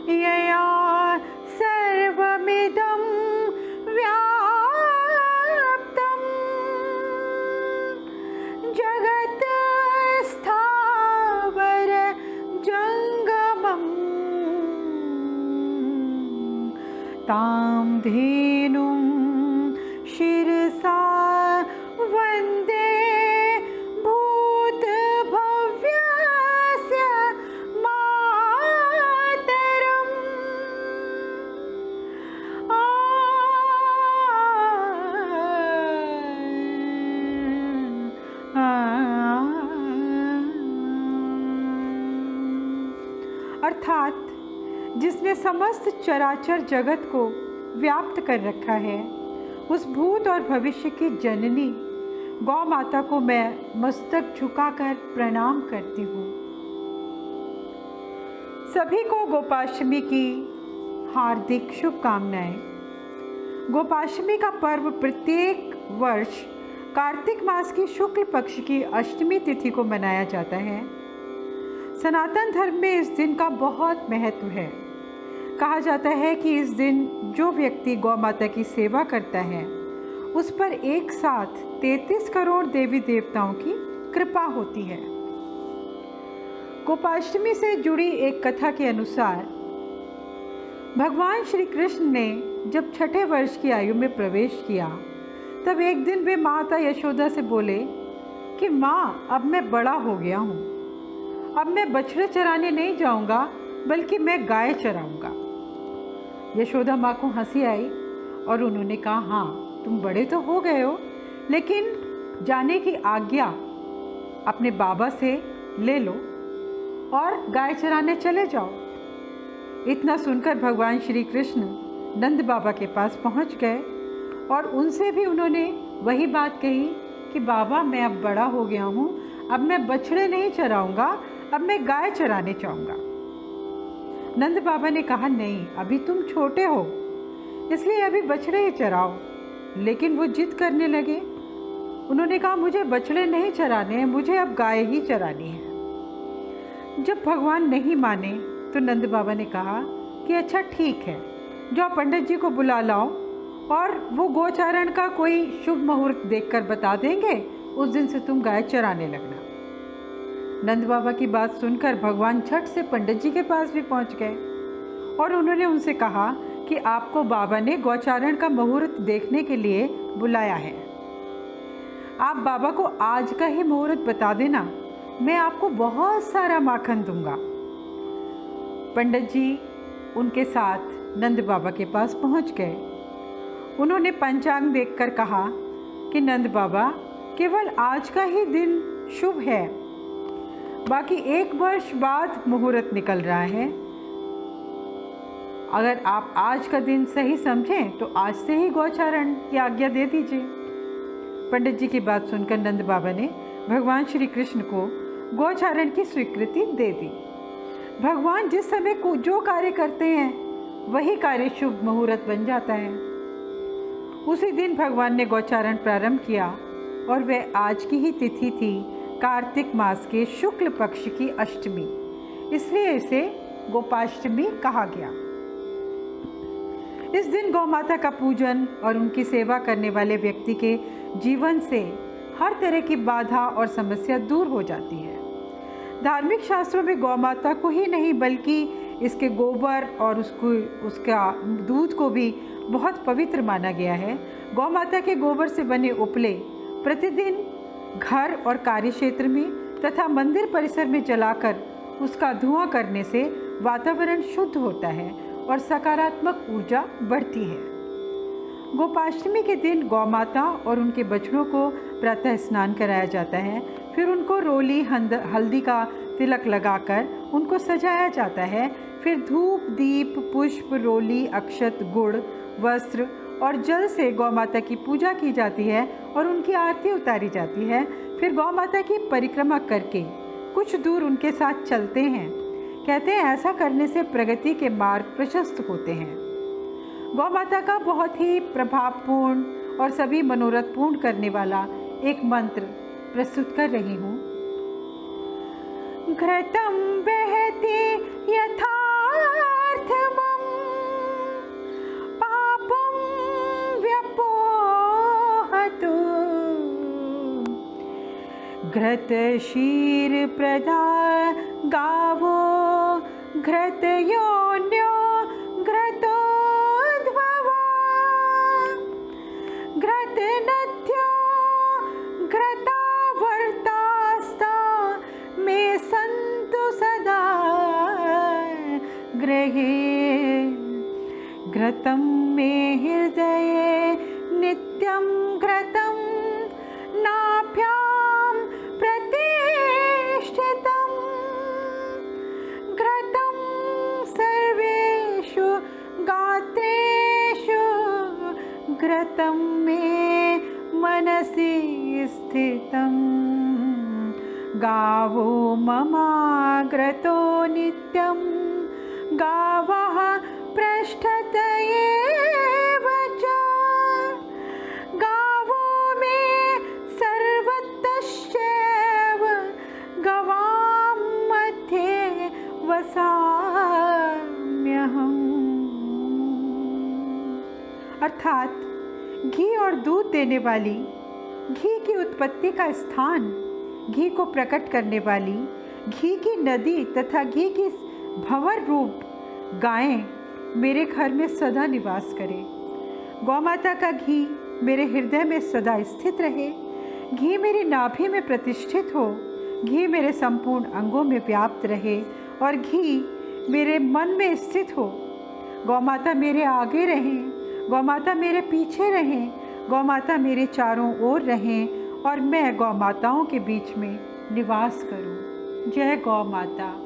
यया सर्वमिदं व्याप्तं जगत् स्थावर जंगमम् तां धेनुं शिरसा वन्दे भूतभव्यस्य मातरम्। अर्थात जिसने समस्त चराचर जगत को व्याप्त कर रखा है, उस भूत और भविष्य की जननी गौ माता को मैं मस्तक झुकाकर प्रणाम करती हूँ। सभी को गोपाष्टमी की हार्दिक शुभकामनाएं। गोपाष्टमी का पर्व प्रत्येक वर्ष कार्तिक मास की शुक्ल पक्ष की अष्टमी तिथि को मनाया जाता है। सनातन धर्म में इस दिन का बहुत महत्व है। कहा जाता है कि इस दिन जो व्यक्ति गौ माता की सेवा करता है, उस पर एक साथ 33 करोड़ देवी देवताओं की कृपा होती है। गोपाष्टमी से जुड़ी एक कथा के अनुसार भगवान श्री कृष्ण ने जब छठे वर्ष की आयु में प्रवेश किया, तब एक दिन वे माता यशोदा से बोले कि माँ, अब मैं बड़ा हो गया हूँ, अब मैं बछड़े चराने नहीं जाऊँगा, बल्कि मैं गाय चराऊँगा। यशोदा माँ को हंसी आई और उन्होंने कहा, हाँ, तुम बड़े तो हो गए हो, लेकिन जाने की आज्ञा अपने बाबा से ले लो और गाय चराने चले जाओ। इतना सुनकर भगवान श्री कृष्ण नंद बाबा के पास पहुँच गए और उनसे भी उन्होंने वही बात कही कि बाबा, मैं अब बड़ा हो गया हूँ, अब मैं बछड़े नहीं चराऊँगा, अब मैं गाय चराने जाऊँगा। नंद बाबा ने कहा, नहीं, अभी तुम छोटे हो, इसलिए अभी बछड़े ही चराओ। लेकिन वो जिद करने लगे। उन्होंने कहा, मुझे बछड़े नहीं चराने हैं, मुझे अब गाय ही चरानी है। जब भगवान नहीं माने तो नंद बाबा ने कहा कि अच्छा ठीक है, जाओ पंडित जी को बुला लाओ और वो गोचारण का कोई शुभ मुहूर्त देखकर बता देंगे, उस दिन से तुम गाय चराने लगना। नंद बाबा की बात सुनकर भगवान झट से पंडित जी के पास भी पहुंच गए और उन्होंने उनसे कहा कि आपको बाबा ने गौचारण का मुहूर्त देखने के लिए बुलाया है। आप बाबा को आज का ही मुहूर्त बता देना, मैं आपको बहुत सारा माखन दूंगा। पंडित जी उनके साथ नंद बाबा के पास पहुंच गए। उन्होंने पंचांग देखकर कहा कि नंद बाबा, केवल आज का ही दिन शुभ है, बाकी 1 वर्ष बाद मुहूर्त निकल रहा है। अगर आप आज का दिन सही समझें तो आज से ही गौचारण की आज्ञा दे दीजिए। पंडित जी की बात सुनकर नंद बाबा ने भगवान श्री कृष्ण को गौचारण की स्वीकृति दे दी। भगवान जिस समय को जो कार्य करते हैं, वही कार्य शुभ मुहूर्त बन जाता है। उसी दिन भगवान ने गौचारण प्रारंभ किया और वह आज की ही तिथि थी, कार्तिक मास के शुक्ल पक्ष की अष्टमी, इसलिए इसे गोपाष्टमी कहा गया। इस दिन गौ माता का पूजन और उनकी सेवा करने वाले व्यक्ति के जीवन से हर तरह की बाधा और समस्या दूर हो जाती है। धार्मिक शास्त्रों में गौ माता को ही नहीं, बल्कि इसके गोबर और उसका दूध को भी बहुत पवित्र माना गया है। गौ माता के गोबर से बने उपले प्रतिदिन घर और कार्यक्षेत्र में तथा मंदिर परिसर में जलाकर उसका धुआं करने से वातावरण शुद्ध होता है और सकारात्मक ऊर्जा बढ़ती है। गोपाष्टमी के दिन गौ माता और उनके बछड़ों को प्रातः स्नान कराया जाता है। फिर उनको रोली हल्दी का तिलक लगाकर उनको सजाया जाता है। फिर धूप, दीप, पुष्प, रोली, अक्षत, गुड़, वस्त्र और जल से गौ माता की पूजा की जाती है और उनकी आरती उतारी जाती है। फिर गौ माता की परिक्रमा करके कुछ दूर उनके साथ चलते हैं। कहते हैं ऐसा करने से प्रगति के मार्ग प्रशस्त होते हैं। गौ माता का बहुत ही प्रभावपूर्ण और सभी मनोरथ पूर्ण करने वाला एक मंत्र प्रस्तुत कर रही हूँ। घृतं बहति यथार्थ घृत क्षीर प्रदा गावो घृत योन्यो घृतोद्भवा घृत नद्यो घृतावर्तास्ता मे सन्तु सदा गृहे घृतं मे हृदये नित्यं घृतं नाभ्यां प्रतिष्ठितं घृतं सर्वेषु गात्रेषु घृतं मे मनसि स्थितं गावो ममाग्रतो नित्यं गावः पृष्ठतयेव च गावो मे सर्वतश्चैव गवां मध्ये वसाम्यहम्। अर्थात घी और दूध देने वाली, घी की उत्पत्ति का स्थान, घी को प्रकट करने वाली, घी की नदी तथा घी की भंवर रूप गायें मेरे घर में सदा निवास करें। गौ माता का घी मेरे हृदय में सदा स्थित रहे, घी मेरी नाभि में प्रतिष्ठित हो, घी मेरे संपूर्ण अंगों में व्याप्त रहे और घी मेरे मन में स्थित हो। गौ माता मेरे आगे रहें, गौ माता मेरे पीछे रहें, गौ माता मेरे चारों ओर रहें और मैं गौ माताओं के बीच में निवास करूं। जय गौ माता।